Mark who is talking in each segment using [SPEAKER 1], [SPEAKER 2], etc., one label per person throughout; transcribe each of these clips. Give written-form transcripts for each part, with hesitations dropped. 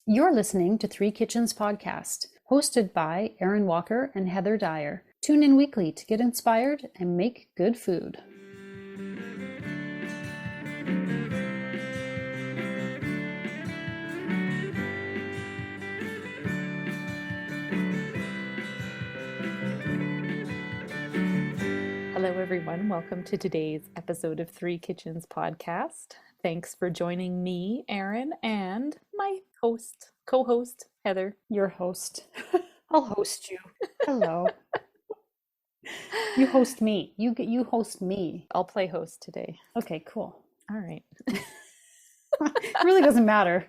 [SPEAKER 1] You're listening to Three Kitchens Podcast, hosted by Erin Walker and Heather Dyer. Tune in weekly to get inspired and make good food.
[SPEAKER 2] Hello, everyone. Welcome to today's episode of Three Kitchens Podcast. Thanks for joining me, Erin, and my co-host, Heather.
[SPEAKER 1] Your host. I'll host you. Hello. You host me. You host me.
[SPEAKER 2] I'll play host today.
[SPEAKER 1] Okay, cool.
[SPEAKER 2] All right.
[SPEAKER 1] It really doesn't matter.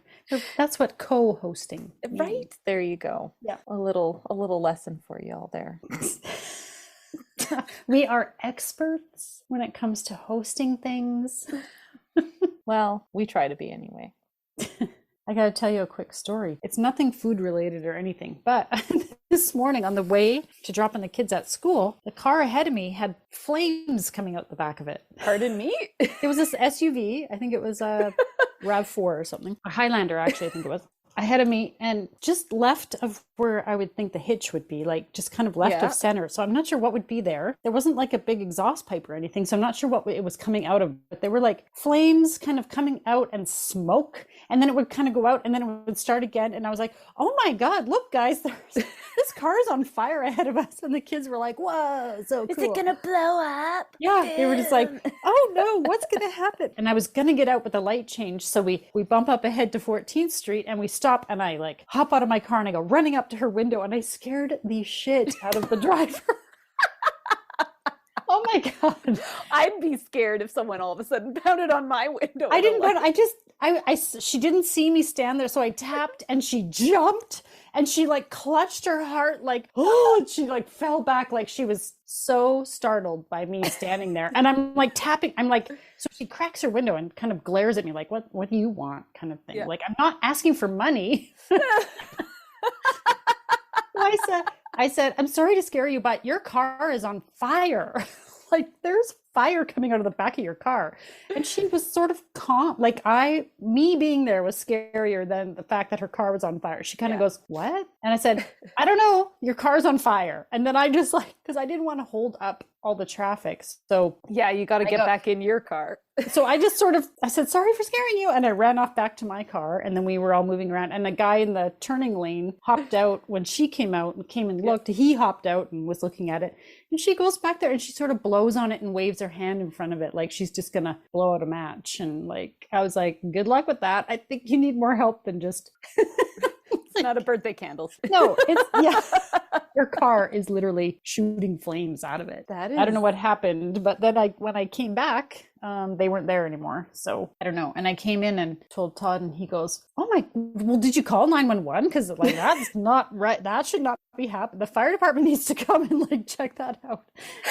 [SPEAKER 1] That's what co-hosting means.
[SPEAKER 2] Right. There you go.
[SPEAKER 1] Yeah.
[SPEAKER 2] A little lesson for you all there.
[SPEAKER 1] We are experts when it comes to hosting things.
[SPEAKER 2] Well, we try to be anyway.
[SPEAKER 1] I gotta tell you a quick story. It's nothing food related or anything, but this morning on the way to dropping the kids at school, the car ahead of me had flames coming out the back of it.
[SPEAKER 2] Pardon me?
[SPEAKER 1] It was this SUV. I think it was a RAV4 or something. A Highlander, actually, I think it was. Ahead of me and just left of where I would think the hitch would be, like just kind of left of center. So I'm not sure what would be there. There wasn't like a big exhaust pipe or anything. So I'm not sure what it was coming out of, but there were like flames kind of coming out and smoke. And then it would kind of go out and then it would start again. And I was like, oh my God, look guys, this car is on fire ahead of us. And the kids were like, whoa, so cool.
[SPEAKER 2] Is it gonna blow up?
[SPEAKER 1] Yeah, they were just like, oh no, what's gonna happen? And I was gonna get out with the light change. So we bump up ahead to 14th Street and we stop and I like hop out of my car and I go running up to her window and I scared the shit out of the driver. Oh my God.
[SPEAKER 2] I'd be scared if someone all of a sudden pounded on my window.
[SPEAKER 1] I didn't, but she didn't see me stand there. So I tapped and she jumped and she like clutched her heart like, oh, and she like fell back like she was so startled by me standing there. And I'm like tapping, I'm like, so she cracks her window and kind of glares at me like, what do you want kind of thing? Yeah. Like, I'm not asking for money. I said, I'm sorry to scare you, but your car is on fire. Like there's fire coming out of the back of your car. And she was sort of calm. Like me being there was scarier than the fact that her car was on fire. She kind of goes, what? And I said, I don't know, your car's on fire. And then I just like, because I didn't want to hold up all the traffic. So
[SPEAKER 2] yeah, you got to get back in your car.
[SPEAKER 1] So I just I said, sorry for scaring you. And I ran off back to my car. And then we were all moving around. And the guy in the turning lane hopped out when she came out and came and looked. He hopped out and was looking at it. And she goes back there and she sort of blows on it and waves her hand in front of it. Like she's just going to blow out a match. And like, I was like, good luck with that. I think you need more help than just...
[SPEAKER 2] It's not a birthday candle.
[SPEAKER 1] No, yeah. Your car is literally shooting flames out of it.
[SPEAKER 2] That is...
[SPEAKER 1] I don't know what happened, but then when I came back, they weren't there anymore. So I don't know. And I came in and told Todd and he goes, well, did you call 911? Because like, that's not right. That should not be happening. The fire department needs to come and like check that out.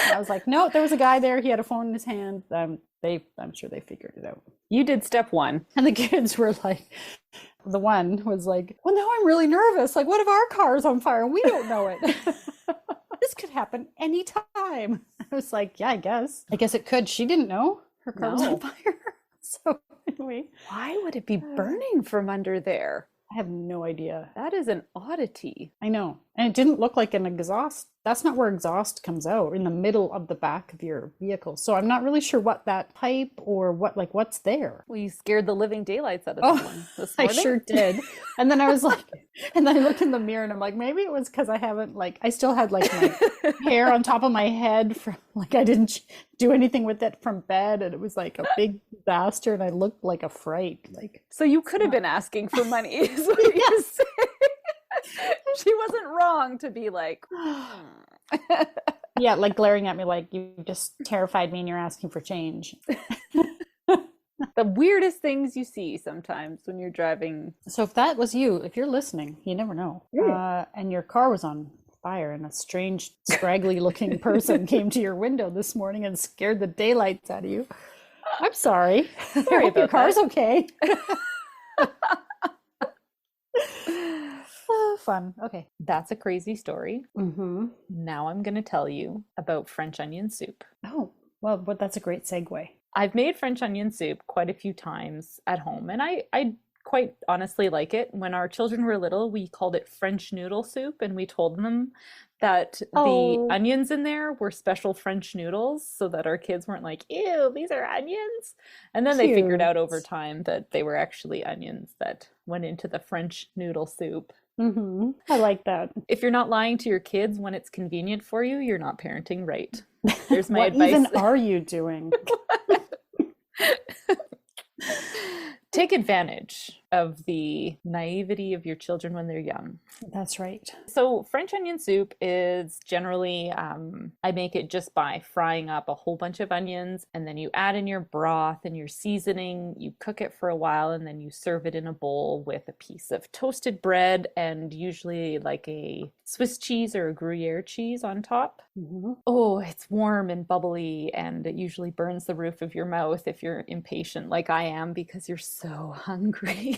[SPEAKER 1] And I was like, no, there was a guy there. He had a phone in his hand. I'm sure they figured it out.
[SPEAKER 2] You did step one.
[SPEAKER 1] And the kids were like, the one was like, well, now I'm really nervous. Like, what if our car's on fire and we don't know it? This could happen anytime. I was like, yeah, I guess it could. She didn't know her car was on fire. So anyway.
[SPEAKER 2] Why would it be burning from under there?
[SPEAKER 1] I have no idea.
[SPEAKER 2] That is an oddity.
[SPEAKER 1] I know. And it didn't look like an exhaust. That's not where exhaust comes out, in the middle of the back of your vehicle. So I'm not really sure what that pipe or what's there.
[SPEAKER 2] Well, you scared the living daylights out of someone this morning.
[SPEAKER 1] I sure did. And then I was like, and then I looked in the mirror and I'm like, maybe it was because I still had like my hair on top of my head from like I didn't do anything with it from bed. And it was like a big disaster and I looked like a fright. Like,
[SPEAKER 2] so you could have been asking for money. Is what you're saying. She wasn't wrong to be like,
[SPEAKER 1] yeah, like glaring at me like you just terrified me and you're asking for change.
[SPEAKER 2] The weirdest things you see sometimes when you're driving.
[SPEAKER 1] So if that was you, if you're listening, you never know. And your car was on fire and a strange, scraggly looking person came to your window this morning and scared the daylights out of you. I'm sorry.
[SPEAKER 2] Sorry about
[SPEAKER 1] your car's
[SPEAKER 2] that.
[SPEAKER 1] Okay. Fun. Okay.
[SPEAKER 2] That's a crazy story.
[SPEAKER 1] Mm-hmm.
[SPEAKER 2] Now I'm going to tell you about French onion soup.
[SPEAKER 1] Oh, well, but that's a great segue.
[SPEAKER 2] I've made French onion soup quite a few times at home, and I quite honestly like it. When our children were little, we called it French noodle soup, and we told them that the
[SPEAKER 1] Oh,
[SPEAKER 2] onions in there were special French noodles so that our kids weren't like, ew, these are onions. And then they figured
[SPEAKER 1] cute.
[SPEAKER 2] out over time that they were actually onions that went into the French noodle soup.
[SPEAKER 1] I like that.
[SPEAKER 2] If you're not lying to your kids when it's convenient for you, you're not parenting right. There's my
[SPEAKER 1] What even
[SPEAKER 2] advice.
[SPEAKER 1] are you doing?
[SPEAKER 2] Take advantage of the naivety of your children when they're young.
[SPEAKER 1] That's right.
[SPEAKER 2] So French onion soup is generally, I make it just by frying up a whole bunch of onions, and then you add in your broth and your seasoning, you cook it for a while, and then you serve it in a bowl with a piece of toasted bread and usually like a Swiss cheese or a Gruyere cheese on top. Oh, it's warm and bubbly, and it usually burns the roof of your mouth if you're impatient like I am because you're so hungry.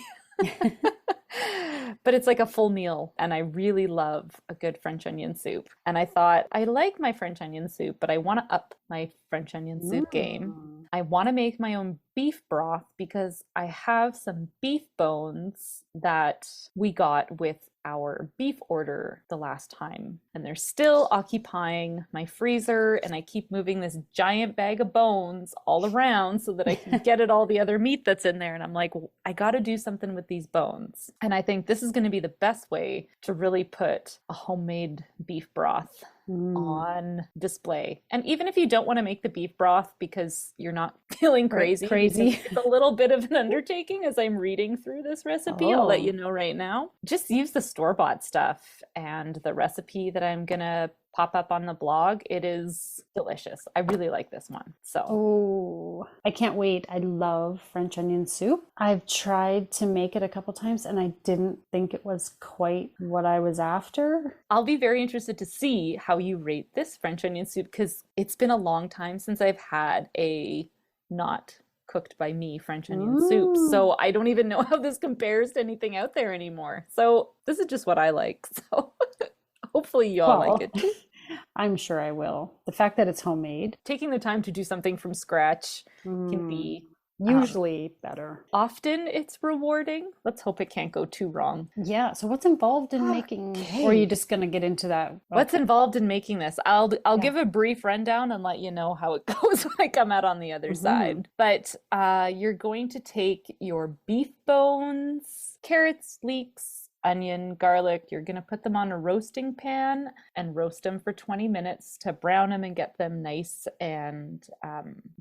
[SPEAKER 2] But it's like a full meal, and I really love a good French onion soup. And I thought, I like my French onion soup, but I want to up my French onion soup game. I want to make my own beef broth because I have some beef bones that we got with our beef order the last time, and they're still occupying my freezer, and I keep moving this giant bag of bones all around so that I can get at all the other meat that's in there. And I'm like, well, I got to do something with these bones, and I think this is going to be the best way to really put a homemade beef broth on display. And even if you don't want to make the beef broth because you're not feeling crazy, it's a little bit of an undertaking as I'm reading through this recipe. I'll let you know right now. Just use the store-bought stuff, and the recipe that I'm gonna pop up on the blog, it is delicious. I really like this one. So
[SPEAKER 1] I can't wait. I love French onion soup. I've tried to make it a couple times and I didn't think it was quite what I was after.
[SPEAKER 2] I'll be very interested to see how you rate this French onion soup because it's been a long time since I've had a not cooked by me French onion soup. So I don't even know how this compares to anything out there anymore. So this is just what I like. So hopefully y'all like it too.
[SPEAKER 1] I'm sure I will. The fact that it's homemade.
[SPEAKER 2] Taking the time to do something from scratch can be
[SPEAKER 1] usually better.
[SPEAKER 2] Often it's rewarding. Let's hope it can't go too wrong.
[SPEAKER 1] Yeah. So what's involved in making, or are you just going to get into that?
[SPEAKER 2] What's involved in making this? I'll give a brief rundown and let you know how it goes when I come out on the other side. But you're going to take your beef bones, carrots, leeks, onion, garlic. You're going to put them on a roasting pan and roast them for 20 minutes to brown them and get them nice and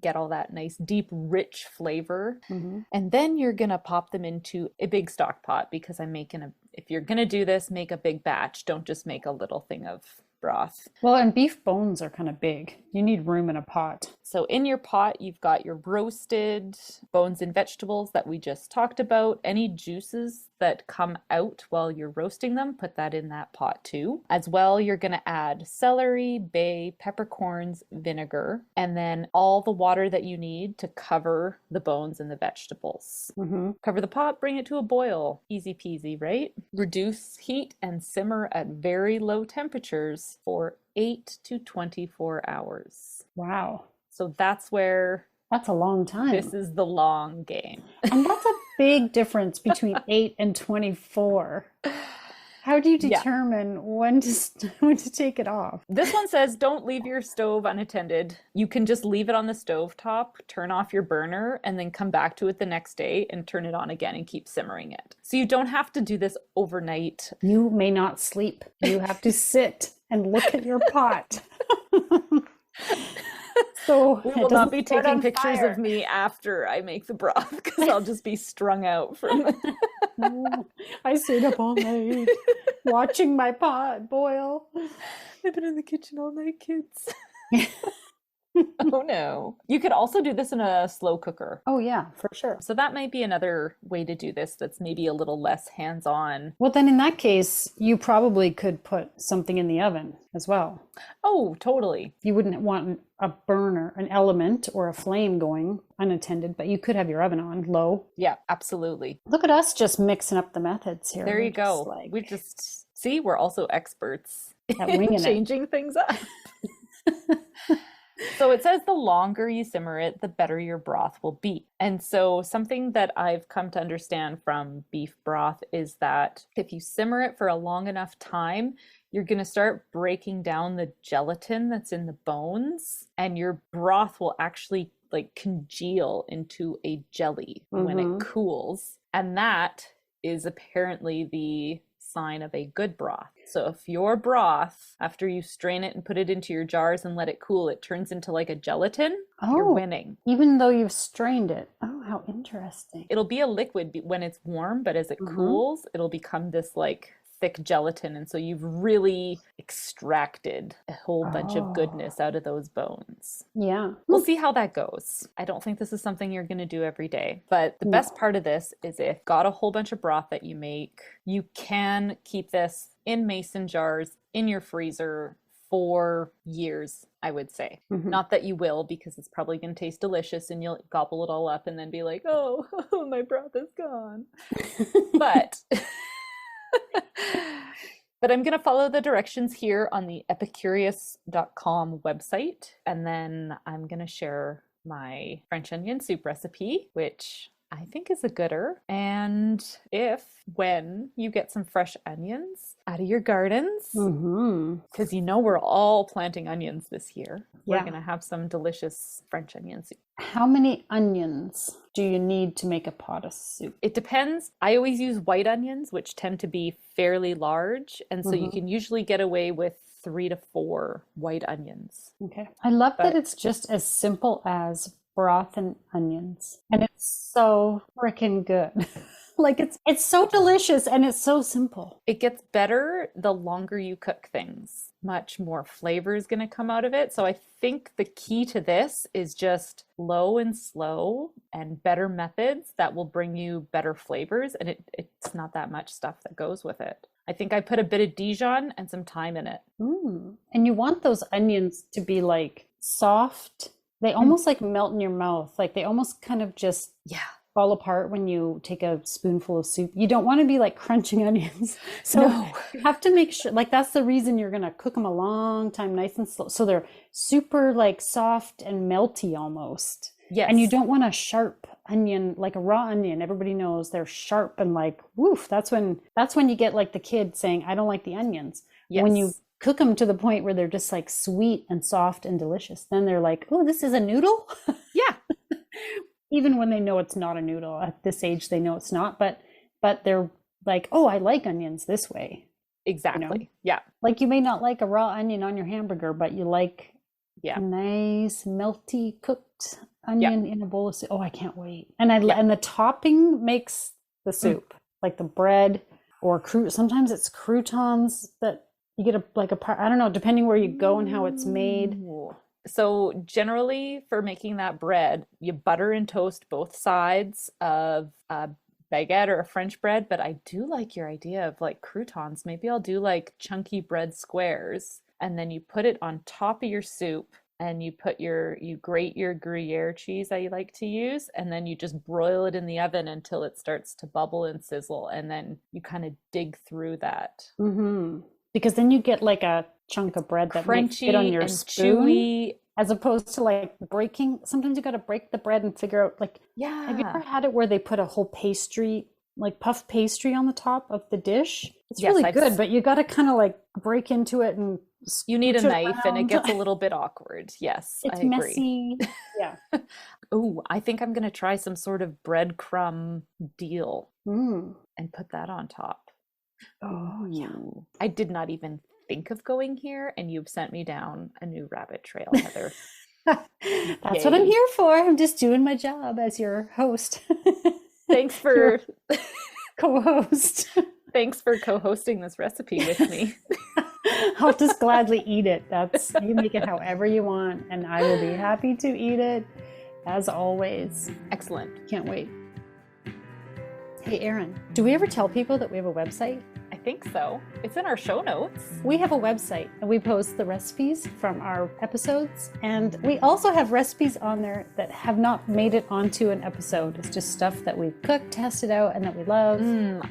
[SPEAKER 2] get all that nice, deep, rich flavor. And then you're going to pop them into a big stock pot because if you're going to do this, make a big batch. Don't just make a little thing of broth.
[SPEAKER 1] Well, and beef bones are kind of big. You need room in a pot.
[SPEAKER 2] So in your pot, you've got your roasted bones and vegetables that we just talked about. Any juices that come out while you're roasting them, put that in that pot too. As well, you're going to add celery, bay, peppercorns, vinegar, and then all the water that you need to cover the bones and the vegetables. Cover the pot, bring it to a boil. Easy peasy, right? Reduce heat and simmer at very low temperatures for 8 to 24 hours.
[SPEAKER 1] Wow.
[SPEAKER 2] So that's a
[SPEAKER 1] long time.
[SPEAKER 2] This is the long game.
[SPEAKER 1] And that's a big difference between 8 and 24. How do you determine when to take it off?
[SPEAKER 2] This one says don't leave your stove unattended. You can just leave it on the stovetop, turn off your burner, and then come back to it the next day and turn it on again and keep simmering it. So you don't have to do this overnight.
[SPEAKER 1] You may not sleep. You have to sit and look at your pot. So
[SPEAKER 2] we will not be taking pictures of me after I make the broth because I'll just be strung out from
[SPEAKER 1] I stayed up all night watching my pot boil.
[SPEAKER 2] I've been in the kitchen all night, kids. Oh no. You could also do this in a slow cooker.
[SPEAKER 1] Oh yeah, for sure.
[SPEAKER 2] So that might be another way to do this that's maybe a little less hands-on.
[SPEAKER 1] Well, then in that case, you probably could put something in the oven as well.
[SPEAKER 2] Oh, totally.
[SPEAKER 1] You wouldn't want a burner, an element or a flame going unattended, but you could have your oven on low.
[SPEAKER 2] Yeah, absolutely.
[SPEAKER 1] Look at us just mixing up the methods here.
[SPEAKER 2] There you go. We just see we're also experts
[SPEAKER 1] at winging
[SPEAKER 2] changing things up. So it says the longer you simmer it, the better your broth will be. And so something that I've come to understand from beef broth is that if you simmer it for a long enough time, you're going to start breaking down the gelatin that's in the bones, and your broth will actually like congeal into a jelly when it cools. And that is apparently the sign of a good broth. So if your broth, after you strain it and put it into your jars and let it cool, it turns into like a gelatin, you're winning.
[SPEAKER 1] Even though you've strained it. Oh, how interesting.
[SPEAKER 2] It'll be a liquid when it's warm, but as it cools, it'll become this like thick gelatin. And so you've really extracted a whole bunch of goodness out of those bones.
[SPEAKER 1] Yeah.
[SPEAKER 2] We'll see how that goes. I don't think this is something you're going to do every day. But the best part of this is if you've got a whole bunch of broth that you make, you can keep this in mason jars in your freezer for years, I would say. Not that you will, because it's probably going to taste delicious and you'll gobble it all up and then be like, oh, my broth is gone. But I'm going to follow the directions here on the epicurious.com website. And then I'm going to share my French onion soup recipe, which I think is a gooder. And when you get some fresh onions out of your gardens, because you know we're all planting onions this year, we're going to have some delicious French onion soup.
[SPEAKER 1] How many onions do you need to make a pot of soup?
[SPEAKER 2] It depends. I always use white onions, which tend to be fairly large. And so you can usually get away with 3 to 4 white onions.
[SPEAKER 1] Okay. I love that it's just as simple as broth and onions. And it's so freaking good. Like it's so delicious and it's so simple.
[SPEAKER 2] It gets better the longer you cook things. Much more flavor is going to come out of it. So I think the key to this is just low and slow and better methods that will bring you better flavors. And it's not that much stuff that goes with it. I think I put a bit of Dijon and some thyme in it.
[SPEAKER 1] And you want those onions to be like soft. They almost like melt in your mouth. Like they almost kind of just fall apart when you take a spoonful of soup. You don't want to be like crunching onions. So you have to make sure, like that's the reason you're going to cook them a long time, nice and slow. So they're super like soft and melty almost.
[SPEAKER 2] Yes.
[SPEAKER 1] And you don't want a sharp onion, like a raw onion. Everybody knows they're sharp and like, woof. That's when you get like the kid saying, I don't like the onions.
[SPEAKER 2] Yes.
[SPEAKER 1] When you cook them to the point where they're just like sweet and soft and delicious, then they're like, oh, this is a noodle?
[SPEAKER 2] Yeah.
[SPEAKER 1] Even when they know it's not a noodle. At this age, they know it's not, but they're like, oh, I like onions this way.
[SPEAKER 2] Exactly.
[SPEAKER 1] You know?
[SPEAKER 2] Yeah.
[SPEAKER 1] Like you may not like a raw onion on your hamburger, but you like a nice, melty, cooked onion in a bowl of soup. Oh, I can't wait. And and the topping makes the soup, like the bread or sometimes it's croutons that you get I don't know, depending where you go and how it's made.
[SPEAKER 2] So generally for making that bread, you butter and toast both sides of a baguette or a French bread. But I do like your idea of like croutons. Maybe I'll do like chunky bread squares, and then you put it on top of your soup, and you grate your Gruyere cheese that you like to use, and then you just broil it in the oven until it starts to bubble and sizzle, and then you kind of dig through that.
[SPEAKER 1] Because then you get like a chunk of bread that might fit on your spoon, chewy, as opposed to like breaking. Sometimes you got to break the bread and figure out like, have you ever had it where they put a whole pastry, like puff pastry on the top of the dish? It's really good, but you got to kind of like break into it, and
[SPEAKER 2] you need a knife and it gets a little bit awkward. Yes,
[SPEAKER 1] it's
[SPEAKER 2] I agree.
[SPEAKER 1] Messy. Yeah.
[SPEAKER 2] Oh, I think I'm going to try some sort of breadcrumb deal and put that on top.
[SPEAKER 1] Oh, yeah.
[SPEAKER 2] I did not even think of going here, and you've sent me down a new rabbit trail, Heather.
[SPEAKER 1] That's what I'm here for. I'm just doing my job as your host.
[SPEAKER 2] Thanks for
[SPEAKER 1] co-host.
[SPEAKER 2] Thanks for co-hosting this recipe with me.
[SPEAKER 1] I'll just gladly eat it. You make it however you want, and I will be happy to eat it as always.
[SPEAKER 2] Excellent.
[SPEAKER 1] Can't wait. Hey, Erin, do we ever tell people that we have a website?
[SPEAKER 2] I think so. It's in our show notes.
[SPEAKER 1] We have a website, and we post the recipes from our episodes. And we also have recipes on there that have not made it onto an episode. It's just stuff that we've cooked, tested out, and that we love.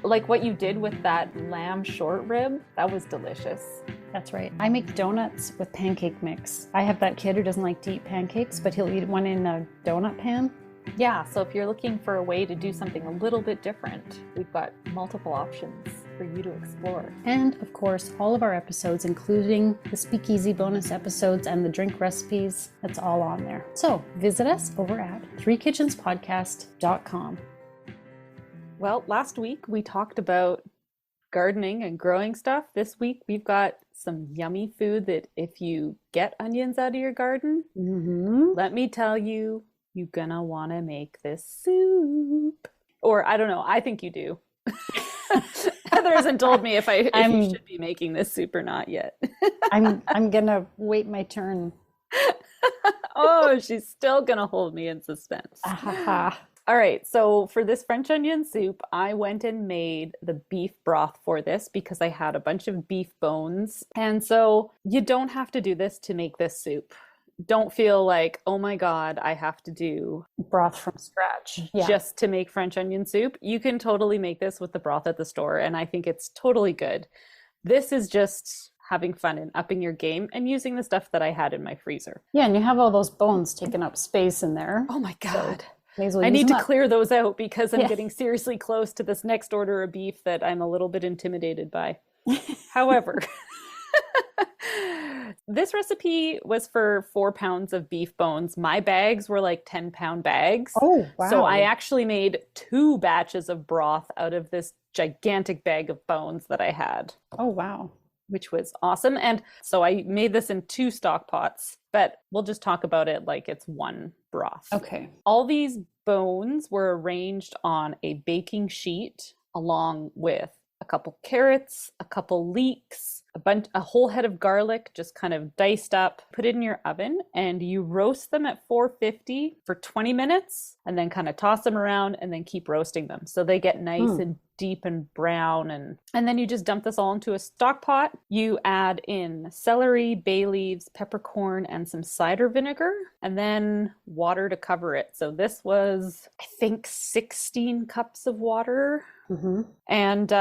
[SPEAKER 2] Like what you did with that lamb short rib. That was delicious.
[SPEAKER 1] That's right. I make donuts with pancake mix. I have that kid who doesn't like to eat pancakes, but he'll eat one in a donut pan.
[SPEAKER 2] Yeah, so if you're looking for a way to do something a little bit different, we've got multiple options for you to explore.
[SPEAKER 1] And of course, all of our episodes, including the Speakeasy bonus episodes and the drink recipes, that's all on there. So visit us over at threekitchenspodcast.com.
[SPEAKER 2] Well, last week we talked about gardening and growing stuff. This week we've got some yummy food that if you get onions out of your garden, let me tell you, you're gonna want to make this soup. Or I don't know, I think you do. Heather hasn't told me if you should be making this soup or not yet.
[SPEAKER 1] I'm gonna wait my turn.
[SPEAKER 2] Oh, she's still gonna hold me in suspense. All right, so for this French onion soup, I went and made the beef broth for this because I had a bunch of beef bones. And so you don't have to do this to make this soup. Don't feel like, oh my God, I have to do
[SPEAKER 1] broth from scratch
[SPEAKER 2] just to make French onion soup. You can totally make this with the broth at the store, and I think it's totally good. This is just having fun and upping your game and using the stuff that I had in my freezer.
[SPEAKER 1] Yeah, and you have all those bones taking up space in there.
[SPEAKER 2] Oh my God.
[SPEAKER 1] So
[SPEAKER 2] I need to clear those out because I'm getting seriously close to this next order of beef that I'm a little bit intimidated by. However, this recipe was for 4 pounds of beef bones. My bags were like 10-pound bags.
[SPEAKER 1] Oh, wow.
[SPEAKER 2] So I actually made 2 batches of broth out of this gigantic bag of bones that I had.
[SPEAKER 1] Oh, wow.
[SPEAKER 2] Which was awesome. And so I made this in 2 stock pots, but we'll just talk about it like it's one broth.
[SPEAKER 1] Okay.
[SPEAKER 2] All these bones were arranged on a baking sheet along with a couple carrots, a couple leeks, a whole head of garlic, just kind of diced up, put it in your oven, and you roast them at 450 for 20 minutes, and then kind of toss them around and then keep roasting them. So they get nice and deep and brown. And then you just dump this all into a stock pot. You add in celery, bay leaves, peppercorn, and some cider vinegar, and then water to cover it. So this was, I think, 16 cups of water. And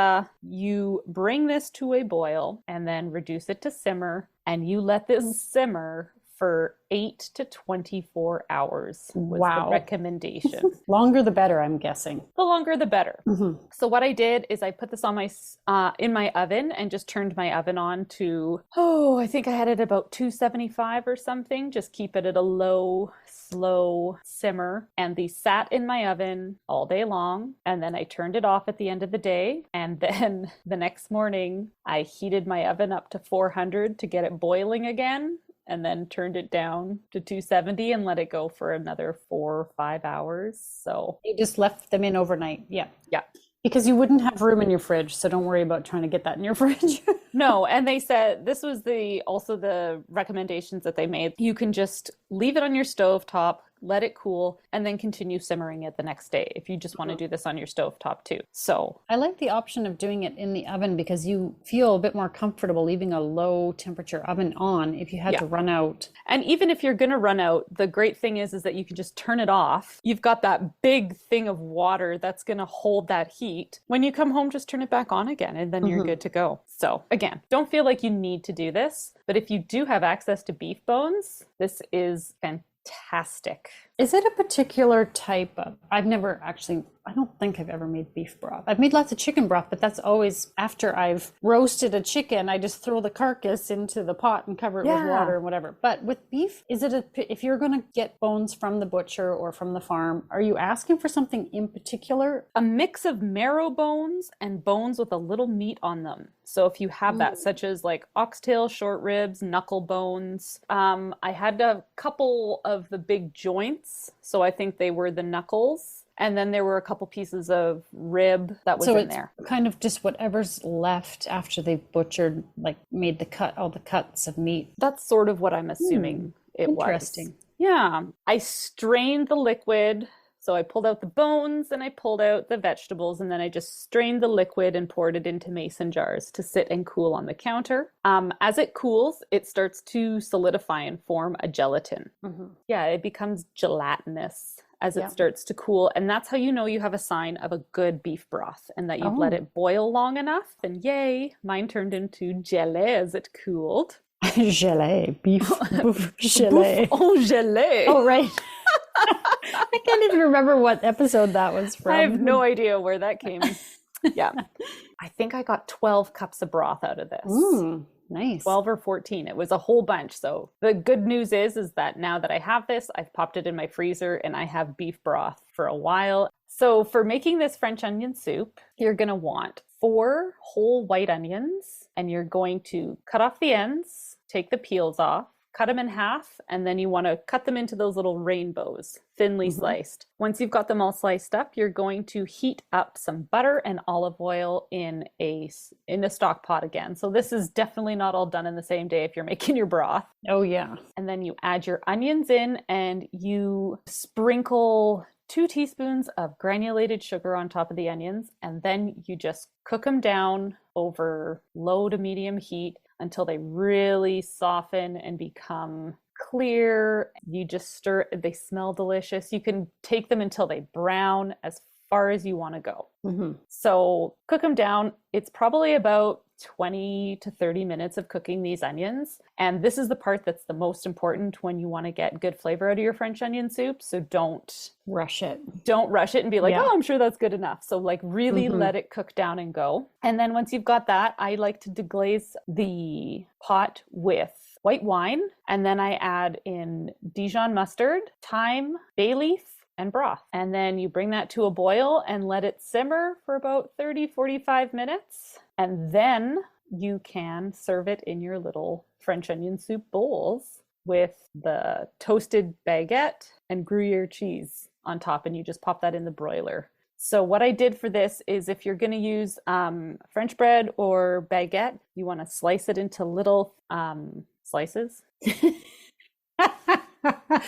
[SPEAKER 2] you bring this to a boil and then reduce it to simmer, and you let this simmer for 8 to 24 hours was the recommendation.
[SPEAKER 1] Longer the better, I'm guessing.
[SPEAKER 2] The longer the better. So what I did is I put this on my in my oven and just turned my oven on to, I think I had it about 275 or something. Just keep it at a low, slow simmer. And these sat in my oven all day long. And then I turned it off at the end of the day. And then the next morning, I heated my oven up to 400 to get it boiling again, and then turned it down to 270 and let it go for another 4 or 5 hours. So
[SPEAKER 1] you just left them in overnight. Yeah. Because you wouldn't have room in your fridge, so don't worry about trying to get that in your fridge.
[SPEAKER 2] No, and they said this was also the recommendations that they made. You can just leave it on your stovetop, let it cool, and then continue simmering it the next day if you just want to do this on your stovetop too. So
[SPEAKER 1] I like the option of doing it in the oven because you feel a bit more comfortable leaving a low temperature oven on if you had to run out.
[SPEAKER 2] And even if you're going to run out, the great thing is that you can just turn it off. You've got that big thing of water that's going to hold that heat. When you come home, just turn it back on again, and then you're good to go. So again, don't feel like you need to do this, but if you do have access to beef bones, this is fantastic.
[SPEAKER 1] Is it a particular type of, I don't think I've ever made beef broth. I've made lots of chicken broth, but that's always after I've roasted a chicken, I just throw the carcass into the pot and cover it with water and whatever. But with beef, if you're going to get bones from the butcher or from the farm, are you asking for something in particular?
[SPEAKER 2] A mix of marrow bones and bones with a little meat on them. So if you have that, such as like oxtail, short ribs, knuckle bones. I had a couple of the big joints. So I think they were the knuckles. And then there were a couple pieces of rib that was in there.
[SPEAKER 1] Kind of just whatever's left after they've butchered, like made all the cuts of meat.
[SPEAKER 2] That's sort of what I'm assuming it was.
[SPEAKER 1] Interesting.
[SPEAKER 2] Yeah. I strained the liquid. So I pulled out the bones and I pulled out the vegetables, and then I just strained the liquid and poured it into mason jars to sit and cool on the counter. As it cools, it starts to solidify and form a gelatin. Yeah, it becomes gelatinous as it starts to cool. And that's how you know you have a sign of a good beef broth and that you've let it boil long enough. And yay, mine turned into gelée as it cooled.
[SPEAKER 1] Gelée, beef gelée.
[SPEAKER 2] Oh, gelée.
[SPEAKER 1] Oh, right. I can't even remember what episode that was from.
[SPEAKER 2] I have no idea where that came. Yeah. I think I got 12 cups of broth out of this.
[SPEAKER 1] Nice.
[SPEAKER 2] 12 or 14. It was a whole bunch. So the good news is that now that I have this, I've popped it in my freezer and I have beef broth for a while. So for making this French onion soup, you're going to want 4 whole white onions, and you're going to cut off the ends, take the peels off, cut them in half, and then you want to cut them into those little rainbows, thinly sliced. Once you've got them all sliced up, you're going to heat up some butter and olive oil in a stock pot again. So this is definitely not all done in the same day if you're making your broth.
[SPEAKER 1] Oh, yeah.
[SPEAKER 2] And then you add your onions in and you sprinkle 2 teaspoons of granulated sugar on top of the onions, and then you just cook them down over low to medium heat until they really soften and become clear. You just stir, they smell delicious. You can take them until they brown as far as you want to go. So cook them down. It's probably about 20 to 30 minutes of cooking these onions. And this is the part that's the most important when you want to get good flavor out of your French onion soup. So don't
[SPEAKER 1] rush it.
[SPEAKER 2] Don't rush it and be like, oh, I'm sure that's good enough. So like really let it cook down and go. And then once you've got that, I like to deglaze the pot with white wine. And then I add in Dijon mustard, thyme, bay leaf, and broth. And then you bring that to a boil and let it simmer for about 30-45 minutes. And then you can serve it in your little French onion soup bowls with the toasted baguette and Gruyere cheese on top. And you just pop that in the broiler. So what I did for this is if you're going to use French bread or baguette, you want to slice it into little slices.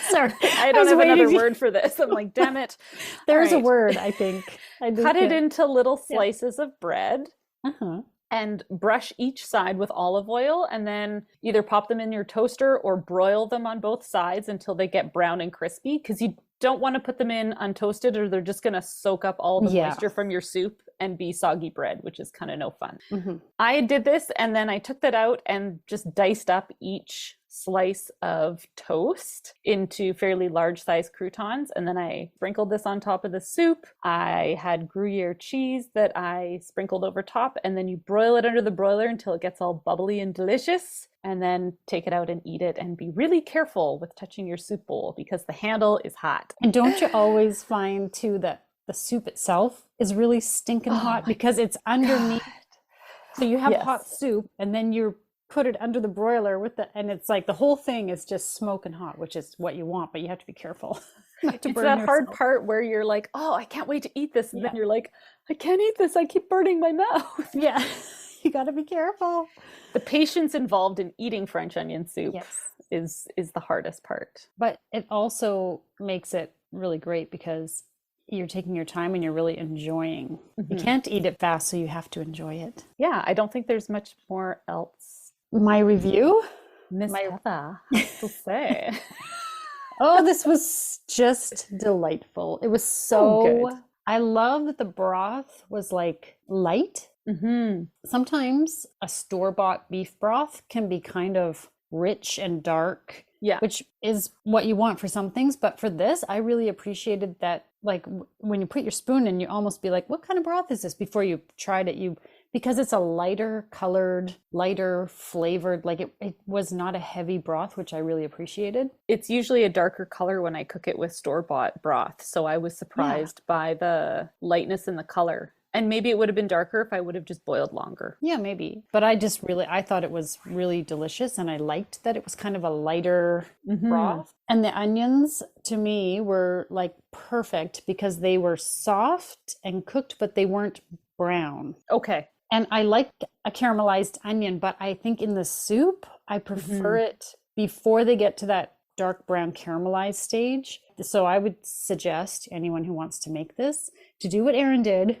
[SPEAKER 1] Sorry,
[SPEAKER 2] I don't have another word for this. I'm like, damn it.
[SPEAKER 1] There's a word, I think.
[SPEAKER 2] Cut it into little slices of bread and brush each side with olive oil, and then either pop them in your toaster or broil them on both sides until they get brown and crispy, because you don't want to put them in untoasted or they're just going to soak up all the moisture from your soup and be soggy bread, which is kind of no fun. I did this and then I took that out and just diced up each slice of toast into fairly large size croutons, and then I sprinkled this on top of the soup. I had Gruyere cheese that I sprinkled over top, and then you broil it under the broiler until it gets all bubbly and delicious, and then take it out and eat it. And be really careful with touching your soup bowl because the handle is hot.
[SPEAKER 1] And don't you always find too that the soup itself is really stinking hot because it's underneath? So you have hot soup and then you're put it under the broiler and it's like the whole thing is just smoking hot, which is what you want, but you have to be careful.
[SPEAKER 2] It's that hard part where you're like, oh, I can't wait to eat this. And then you're like, I can't eat this. I keep burning my mouth.
[SPEAKER 1] Yeah. You got to be careful.
[SPEAKER 2] The patience involved in eating French onion soup is the hardest part.
[SPEAKER 1] But it also makes it really great because you're taking your time and you're really enjoying. You can't eat it fast, so you have to enjoy it.
[SPEAKER 2] Yeah, I don't think there's much more else.
[SPEAKER 1] My review?
[SPEAKER 2] Miss Heather, to say.
[SPEAKER 1] Oh, this was just delightful. It was so good. I love that the broth was like light. Sometimes a store-bought beef broth can be kind of rich and dark, which is what you want for some things. But for this, I really appreciated that, like when you put your spoon in, you almost be like, what kind of broth is this? Before you tried it, because it's a lighter colored, lighter flavored, like it was not a heavy broth, which I really appreciated.
[SPEAKER 2] It's usually a darker color when I cook it with store-bought broth. So I was surprised by the lightness in the color. And maybe it would have been darker if I would have just boiled longer.
[SPEAKER 1] Yeah, maybe. But I thought it was really delicious, and I liked that it was kind of a lighter broth. And the onions to me were like perfect because they were soft and cooked, but they weren't brown.
[SPEAKER 2] Okay.
[SPEAKER 1] And I like a caramelized onion, but I think in the soup, I prefer it before they get to that dark brown caramelized stage. So I would suggest anyone who wants to make this to do what Erin did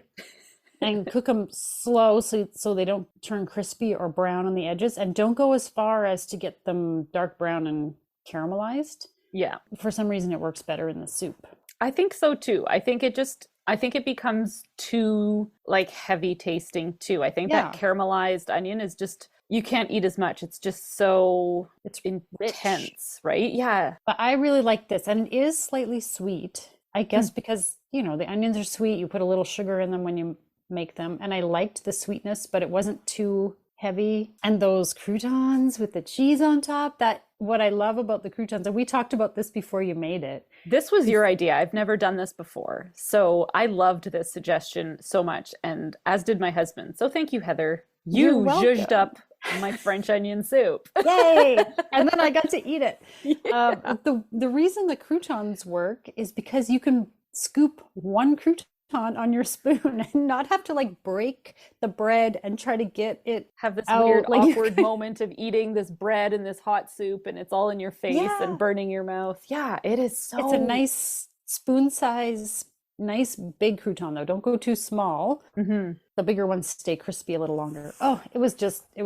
[SPEAKER 1] and cook them slow so they don't turn crispy or brown on the edges. And don't go as far as to get them dark brown and caramelized.
[SPEAKER 2] Yeah.
[SPEAKER 1] For some reason, it works better in the soup.
[SPEAKER 2] I think so too. I think it becomes too like heavy tasting too. I think that caramelized onion is just, you can't eat as much. It's just so, it's intense, right? Yeah.
[SPEAKER 1] But I really like this, and it is slightly sweet, I guess, because, you know, the onions are sweet. You put a little sugar in them when you make them, and I liked the sweetness, but it wasn't too heavy. And those croutons with the cheese on top, that what I love about the croutons, and we talked about this before you made it.
[SPEAKER 2] This was your idea. I've never done this before. So I loved this suggestion so much, and as did my husband. So thank you, Heather. You zhuzhed up my French onion soup.
[SPEAKER 1] Yay! And then I got to eat it. Yeah. The reason the croutons work is because you can scoop one crouton on your spoon and not have to like break the bread and try to get it
[SPEAKER 2] have this weird awkward moment of eating this bread and this hot soup, and it's all in your face and burning your mouth. Yeah, it is so,
[SPEAKER 1] it's a nice spoon size, nice big crouton though. Don't go too small. The bigger ones stay crispy a little longer. Oh, it was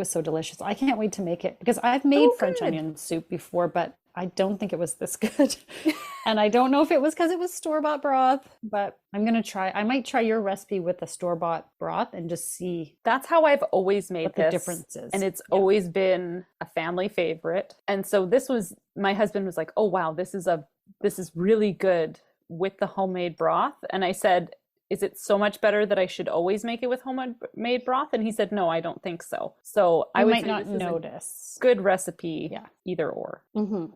[SPEAKER 1] so delicious. I can't wait to make it, because I've made French onion soup before, but I don't think it was this good. And I don't know if it was because it was store-bought broth, but I might try your recipe with the store-bought broth and just see.
[SPEAKER 2] That's how I've always made
[SPEAKER 1] the differences.
[SPEAKER 2] And it's always been a family favorite. And so my husband was like, oh wow, this is really good with the homemade broth. And I said, is it so much better that I should always make it with homemade broth? And he said, no, I don't think so. So I might not notice. Good recipe, either or.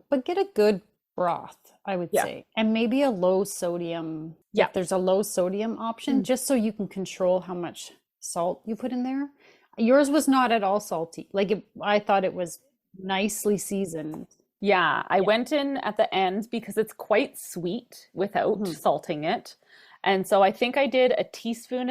[SPEAKER 1] But get a good broth, I would say. And maybe a low sodium. If there's a low sodium option, just so you can control how much salt you put in there. Yours was not at all salty. I thought it was nicely seasoned.
[SPEAKER 2] Yeah, I went in at the end because it's quite sweet without salting it. And so I think I did 1.5 teaspoons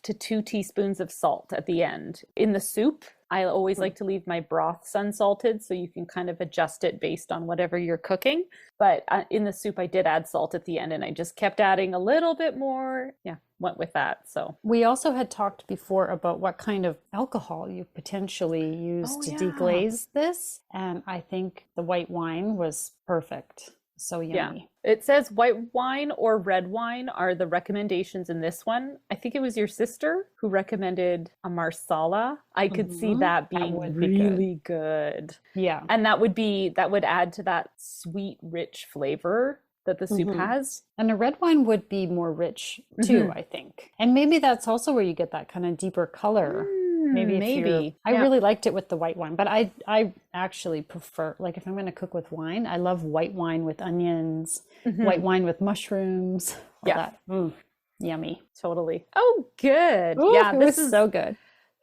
[SPEAKER 2] to 2 teaspoons of salt at the end. In the soup, I always like to leave my broths unsalted, so you can kind of adjust it based on whatever you're cooking. But in the soup, I did add salt at the end, and I just kept adding a little bit more. Yeah, went with that. So
[SPEAKER 1] we also had talked before about what kind of alcohol you potentially use to deglaze this. And I think the white wine was perfect. So yummy.
[SPEAKER 2] Yeah. It says white wine or red wine are the recommendations in this one. I think it was your sister who recommended a Marsala. I could see that being really good.
[SPEAKER 1] Yeah.
[SPEAKER 2] And that would add to that sweet, rich flavor that the soup has.
[SPEAKER 1] And a red wine would be more rich too, I think. And maybe that's also where you get that kind of deeper color. Maybe. I really liked it with the white wine, but I actually prefer, like, if I'm going to cook with wine, I love white wine with onions, white wine with mushrooms. That. Yummy.
[SPEAKER 2] Totally. Oh, good.
[SPEAKER 1] Ooh, this is so good.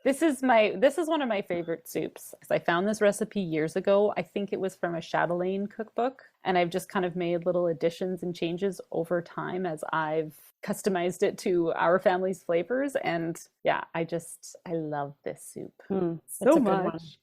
[SPEAKER 2] This is one of my favorite soups, because I found this recipe years ago. I think it was from a Chatelaine cookbook, and I've just kind of made little additions and changes over time as I've customized it to our family's flavors. And yeah, I love this soup so much.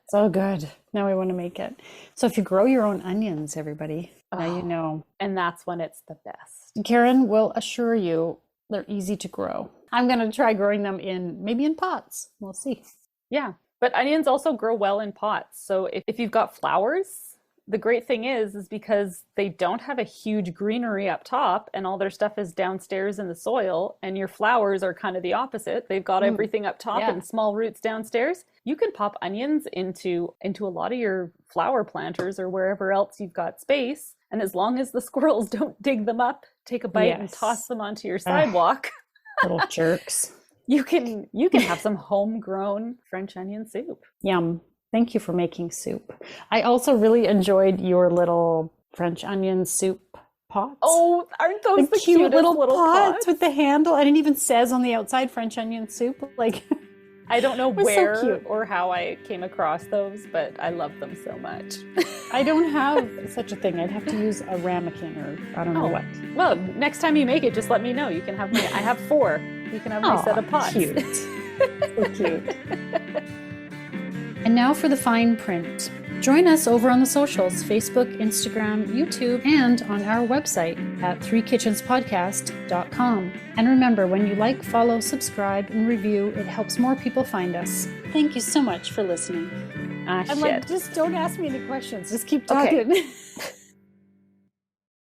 [SPEAKER 1] So good. Now we want to make it. So if you grow your own onions, everybody, now you know.
[SPEAKER 2] And that's when it's the best.
[SPEAKER 1] Karen will assure you they're easy to grow. I'm going to try growing them maybe in pots. We'll see.
[SPEAKER 2] Yeah. But onions also grow well in pots. So if you've got flowers, the great thing is because they don't have a huge greenery up top and all their stuff is downstairs in the soil, and your flowers are kind of the opposite. They've got everything up top and small roots downstairs. You can pop onions into a lot of your flower planters or wherever else you've got space. And as long as the squirrels don't dig them up, take a bite and toss them onto your sidewalk.
[SPEAKER 1] Little jerks.
[SPEAKER 2] You can have some homegrown French onion soup.
[SPEAKER 1] Yum. Thank you for making soup. I also really enjoyed your little French onion soup pots.
[SPEAKER 2] Oh, aren't those the
[SPEAKER 1] cute little pots with the handle? And it even says on the outside French onion soup. Like,
[SPEAKER 2] I don't know where or how I came across those, but I love them so much.
[SPEAKER 1] I don't have such a thing. I'd have to use a ramekin or I don't know what.
[SPEAKER 2] Well, next time you make it, just let me know. You can have I have 4. You can have my set of pots.
[SPEAKER 1] Cute. So cute. And now for the fine print. Join us over on the socials, Facebook, Instagram, YouTube, and on our website at threekitchenspodcast.com. And remember, when you like, follow, subscribe, and review, it helps more people find us. Thank you so much for listening.
[SPEAKER 2] Shit.
[SPEAKER 1] Just don't ask me any questions. Just keep talking.
[SPEAKER 2] Okay.